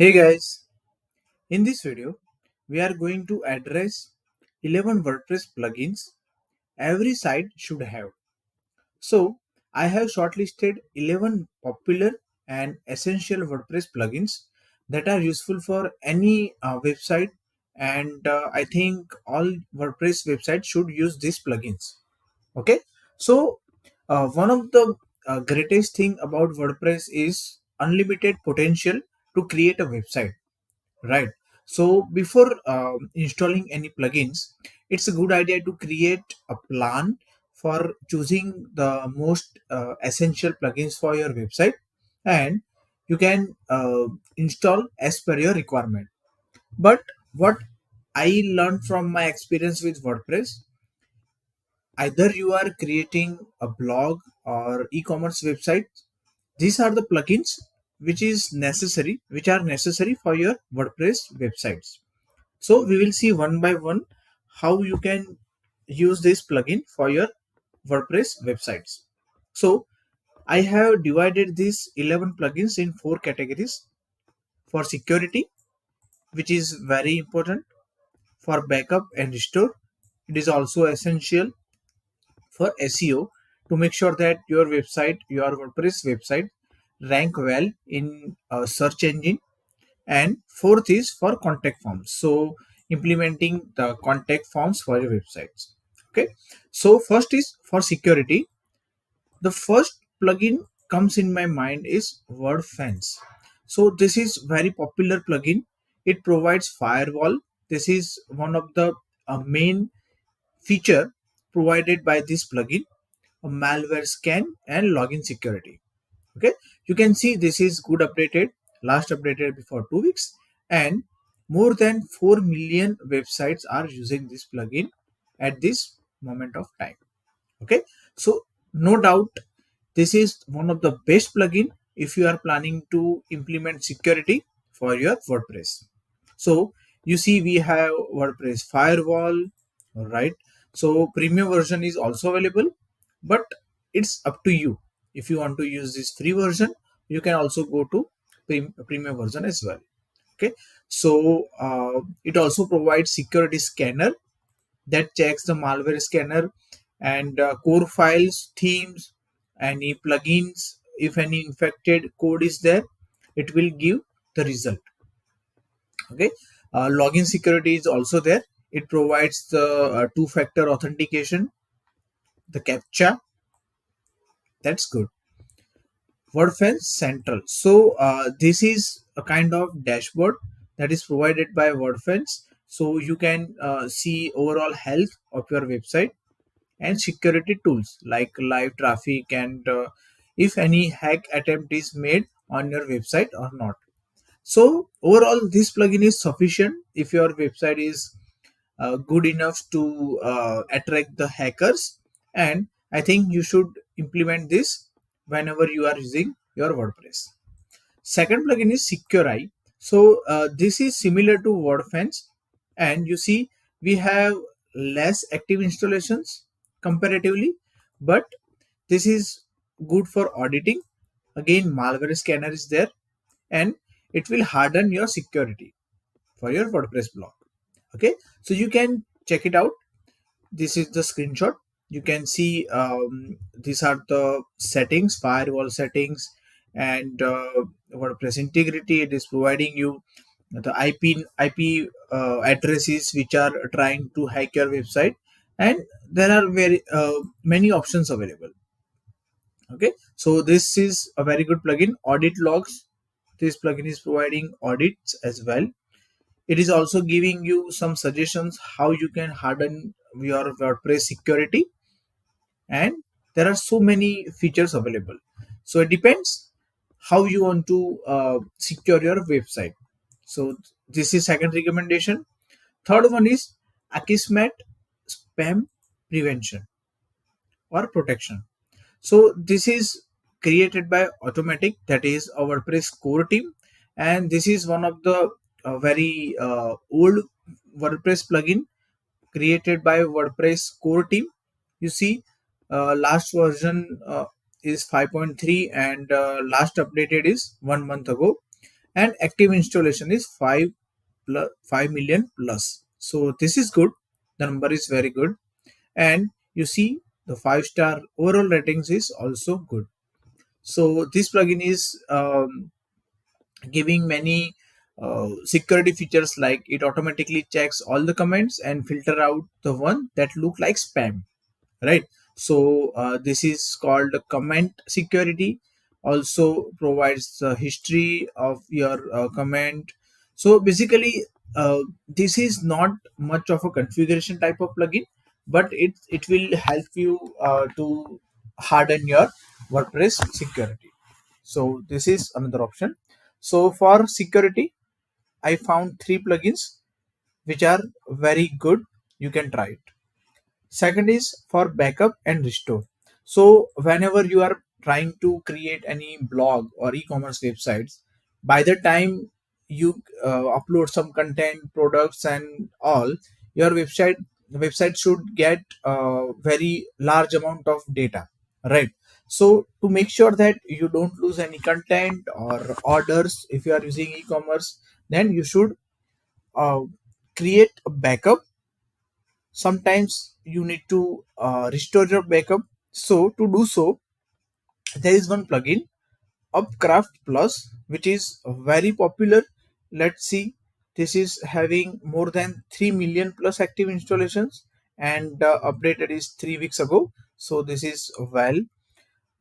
Hey guys, in this video we are going to address 11 WordPress plugins every site should have. So I have shortlisted 11 popular and essential WordPress plugins that are useful for any website, and I think all WordPress websites should use these plugins. Okay, so one of the greatest thing about WordPress is unlimited potential to create a website, right? So before installing any plugins, it's a good idea to create a plan for choosing the most essential plugins for your website, and you can install as per your requirement. But what I learned from my experience with WordPress, either you are creating a blog or e-commerce website, these are the plugins which are necessary for your WordPress websites. So we will see one by one how you can use this plugin for your WordPress websites. So I have divided these 11 plugins in four categories: for security, which is very important; for backup and restore, it is also essential; for SEO, to make sure that your WordPress website rank well in a search engine; and fourth is for contact forms, so implementing the contact forms for your websites. Okay, so first is for security. The first plugin comes in my mind is Wordfence. So this is very popular plugin. It provides firewall. This is one of the main feature provided by this plugin: a malware scan and login security. Okay, you can see this is good updated, last updated before 2 weeks, and more than 4 million websites are using this plugin at this moment of time. Okay, so no doubt this is one of the best plugin if you are planning to implement security for your WordPress. So you see we have WordPress firewall, right? So premium version is also available, but it's up to you. If you want to use this free version, you can also go to premium version as well. Okay, so it also provides security scanner that checks the malware scanner and core files, themes, any plugins. If any infected code is there, it will give the result. Okay, login security is also there. It provides the two-factor authentication, the captcha. That's good. Wordfence Central. So this is a kind of dashboard that is provided by Wordfence. So you can see overall health of your website and security tools like live traffic and if any hack attempt is made on your website or not. So overall, this plugin is sufficient if your website is good enough to attract the hackers, and I think you should implement this whenever you are using your WordPress. Second plugin is SecureEye. So this is similar to Wordfence, and you see we have less active installations comparatively, but this is good for auditing. Again, malware scanner is there, and it will harden your security for your WordPress blog. Okay, so you can check it out. This is the screenshot. You can see these are the settings, firewall settings, and WordPress integrity. It is providing you the IP addresses which are trying to hack your website, and there are very many options available. Okay, so this is a very good plugin. Audit logs. This plugin is providing audits as well. It is also giving you some suggestions how you can harden your WordPress security, and there are so many features available. So it depends how you want to secure your website. So this is second recommendation. Third one is Akismet spam prevention or protection. So this is created by Automatic, that is our WordPress core team, and this is one of the very old WordPress plugin created by WordPress core team. You see, last version is 5.3 and last updated is 1 month ago. and active installation is 5 million plus. So this is good. The number is very good, and you see the 5-star overall ratings is also good. So this plugin is giving many security features, like it automatically checks all the comments and filter out the one that look like spam, right? So this is called comment security. Also provides the history of your comment. So basically this is not much of a configuration type of plugin, but it will help you to harden your WordPress security. So this is another option. So for security, I found 3 plugins which are very good. You can try it. Second is for backup and restore. So whenever you are trying to create any blog or e-commerce websites, by the time you upload some content, products and all, your website should get a very large amount of data, right? So to make sure that you don't lose any content or orders, if you are using e-commerce, then you should uh, create a backup. Sometimes you need to restore your backup. So to do so, there is one plugin, Upcraft Plus, which is very popular. Let's see, this is having more than 3 million plus active installations, and updated is 3 weeks ago. So this is well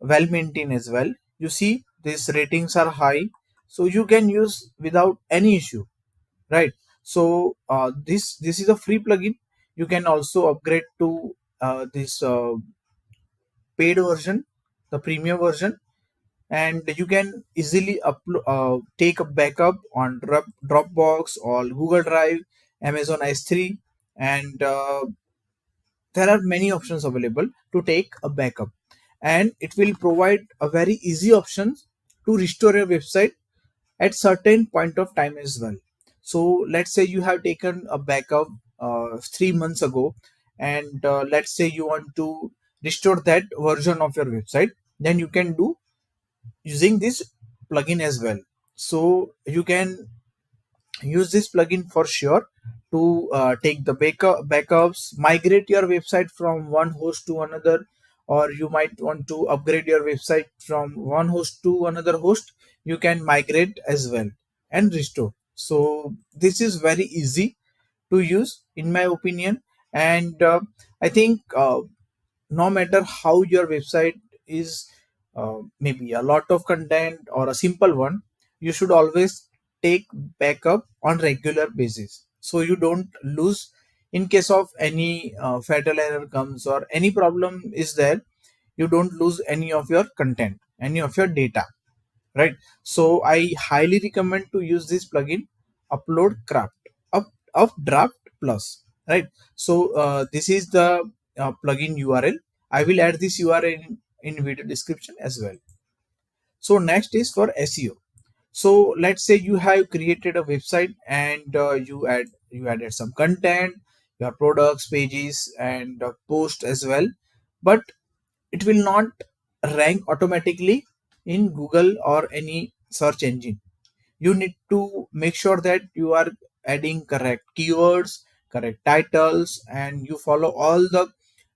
maintained as well. You see these ratings are high, so you can use without any issue, right? So this is a free plugin. You can also upgrade to this paid version, the premium version, and you can easily take a backup on Dropbox or Google Drive, Amazon S3, and there are many options available to take a backup, and it will provide a very easy option to restore your website at certain point of time as well. So let's say you have taken a backup 3 months ago, and let's say you want to restore that version of your website, then you can do using this plugin as well. So you can use this plugin for sure to take the backups, migrate your website from one host to another, or you might want to upgrade your website from one host to another host. You can migrate as well and restore. So this is very easy to use in my opinion, and I think no matter how your website is, maybe a lot of content or a simple one, you should always take backup on regular basis, so you don't lose in case of any fatal error comes or any problem is there. You don't lose any of your content, any of your data, right? So I highly recommend to use this plugin, upload craft up Updraft Plus, right? So this is the plugin URL. I will add this URL in video description as well. So next is for SEO. So let's say you have created a website, and you added some content, your products, pages, and post as well, but it will not rank automatically in Google or any search engine. You need to make sure that you are adding correct keywords, correct titles, and you follow all the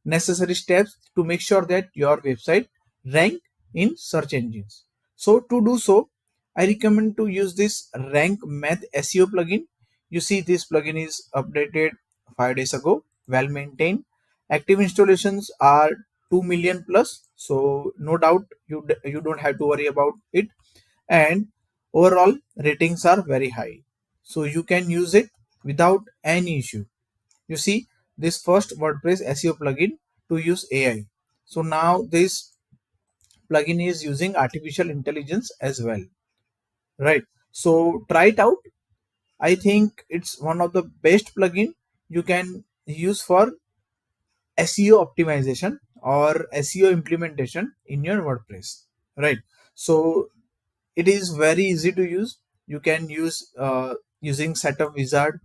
necessary steps to make sure that your website rank in search engines. So to do so, I recommend to use this RankMath SEO plugin. You see this plugin is updated 5 days ago, well maintained. Active installations are 2 million plus, so no doubt you don't have to worry about it, and overall ratings are very high, so you can use it without any issue. You see this first WordPress SEO plugin to use AI. So now this plugin is using artificial intelligence as well, right? So try it out. I think it's one of the best plugin you can use for SEO optimization or SEO implementation in your WordPress, right? So it is very easy to use. You can use using setup wizard.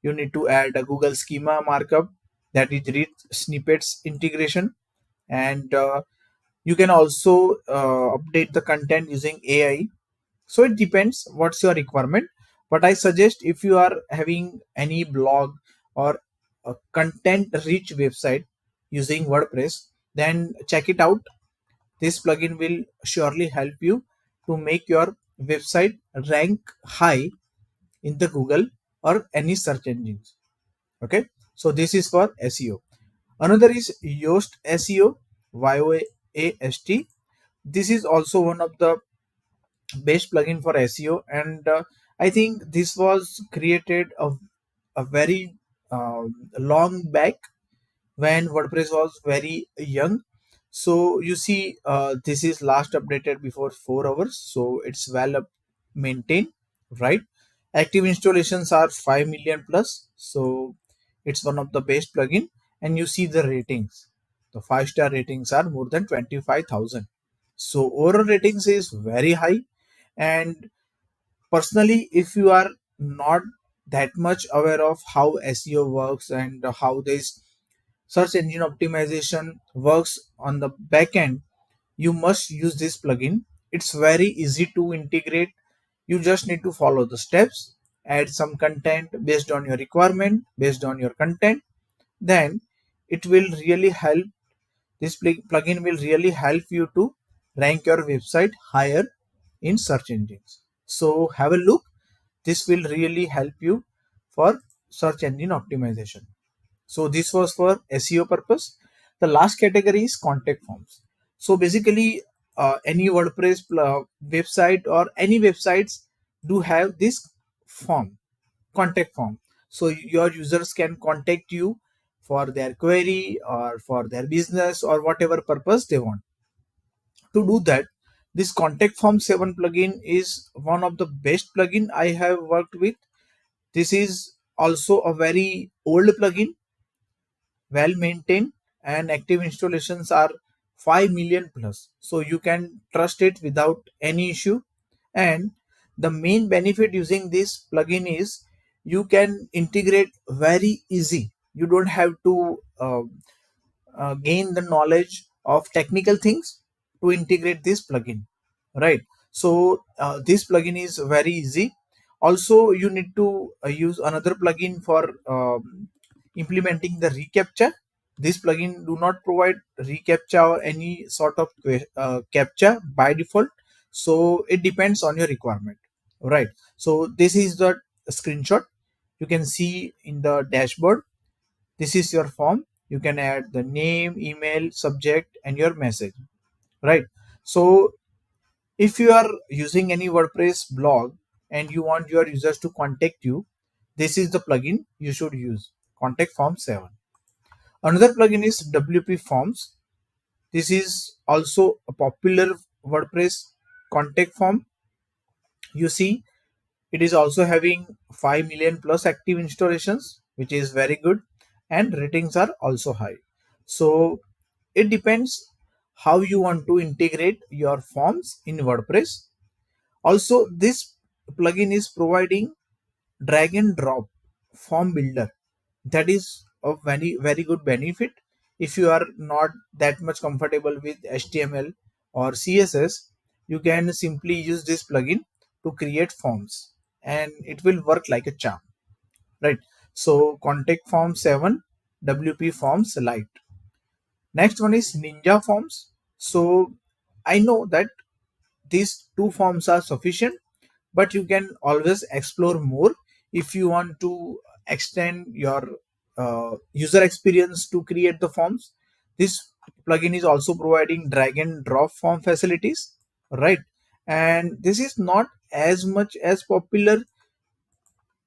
You need to add a Google schema markup, that is read snippets integration, and you can also update the content using AI. So it depends what's your requirement, but I suggest if you are having any blog or a content rich website using WordPress, then check it out. This plugin will surely help you to make your website rank high in the Google or any search engines. Okay, so this is for SEO. Another is Yoast SEO, YOAST. This is also one of the best plugin for SEO, and I think this was created a very long back when WordPress was very young. So you see, this is last updated before 4 hours, so it's well maintained, right? Active installations are 5 million plus, so it's one of the best plugin. And you see the ratings. The 5-star ratings are more than 25,000. So overall ratings is very high. And personally, if you are not that much aware of how SEO works and how this search engine optimization works on the back end, you must use this plugin. It's very easy to integrate. You just need to follow the steps, add some content based on your requirement, based on your content, then it will really help. This plugin will really help you to rank your website higher in search engines. So have a look. This will really help you for search engine optimization. So this was for SEO purpose. The last category is contact forms. So basically, any WordPress website or any websites do have this form, contact form. So your users can contact you for their query or for their business or whatever purpose they want. To do that, this contact form 7 plugin is one of the best plugin I have worked with. This is also a very old plugin, well maintained, and active installations are 5 million plus, so you can trust it without any issue. And the main benefit using this plugin is you can integrate very easy. You don't have to gain the knowledge of technical things to integrate this plugin, right? So this plugin is very easy. Also, you need to use another plugin for implementing the reCAPTCHA. This plugin do not provide reCAPTCHA or any sort of captcha by default, so it depends on your requirement, right? So this is the screenshot you can see in the dashboard. This is your form. You can add the name, email, subject, and your message, right? So if you are using any WordPress blog and you want your users to contact you, this is the plugin you should use, Contact Form 7. Another plugin is WPForms. This is also a popular WordPress contact form. You see, it is also having 5 million plus active installations, which is very good, and ratings are also high. So it depends how you want to integrate your forms in WordPress. Also, this plugin is providing drag and drop form builder. That is a very good benefit. If you are not that much comfortable with HTML or CSS, you can simply use this plugin to create forms, and it will work like a charm, right? So contact form 7, WP forms lite. Next one is Ninja Forms. So I know that these two forms are sufficient, but you can always explore more if you want to extend your user experience to create the forms. This plugin is also providing drag and drop form facilities, right? And this is not as much as popular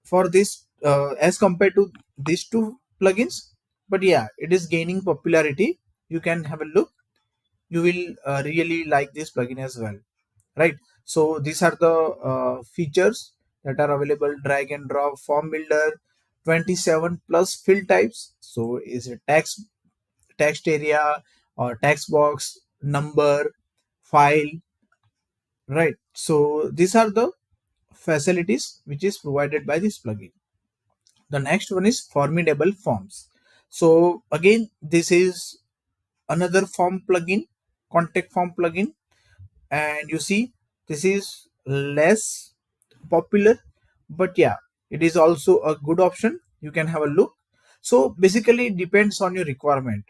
for this as compared to these two plugins, but yeah, it is gaining popularity. You can have a look. You will really like this plugin as well, right? So these are the features that are available: drag and drop form builder, 27 plus field types. So is it text area or text box, number, file, right? So these are the facilities which is provided by this plugin. The next one is Formidable Forms. So again, this is another form plugin, contact form plugin. And you see, this is less popular, but yeah, it is also a good option. You can have a look. So basically it depends on your requirement,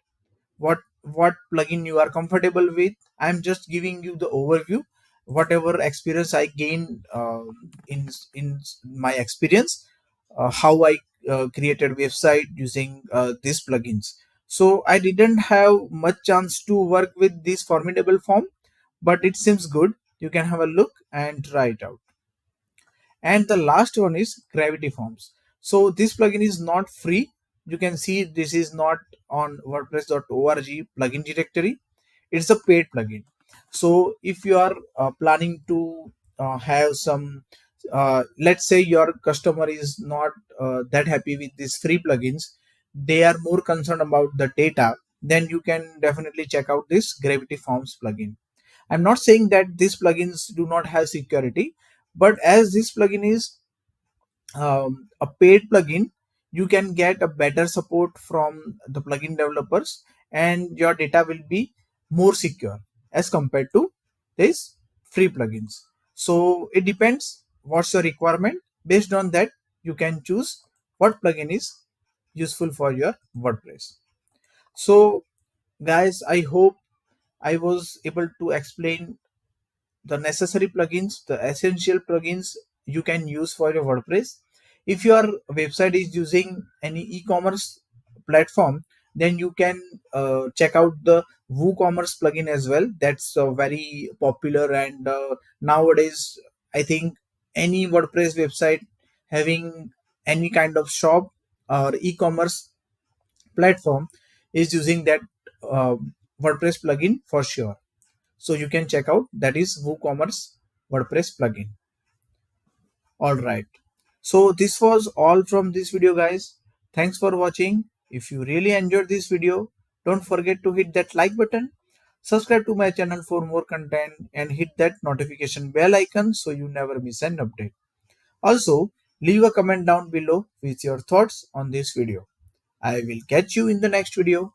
what plugin you are comfortable with. I'm just giving you the overview, whatever experience I gained in my experience, how I created website using these plugins. So I didn't have much chance to work with this Formidable Form, but it seems good. You can have a look and try it out. And the last one is Gravity Forms. So this plugin is not free. You can see this is not on wordpress.org plugin directory. It's a paid plugin. So if you are planning to have some, let's say your customer is not that happy with these free plugins, they are more concerned about the data, then you can definitely check out this Gravity Forms plugin. I'm not saying that these plugins do not have security, but as this plugin is a paid plugin, you can get a better support from the plugin developers, and your data will be more secure as compared to these free plugins. So it depends what's your requirement. Based on that, you can choose what plugin is useful for your WordPress. So guys, I hope I was able to explain the necessary plugins, the essential plugins you can use for your WordPress. If your website is using any e-commerce platform, then you can check out the WooCommerce plugin as well. That's very popular, and nowadays I think any WordPress website having any kind of shop or e-commerce platform is using that uh, WordPress plugin for sure. So you can check out, that is WooCommerce WordPress plugin. All right. So this was all from this video, guys. Thanks for watching. If you really enjoyed this video, don't forget to hit that like button, subscribe to my channel for more content, and hit that notification bell icon so you never miss an update. Also, leave a comment down below with your thoughts on this video. I will catch you in the next video.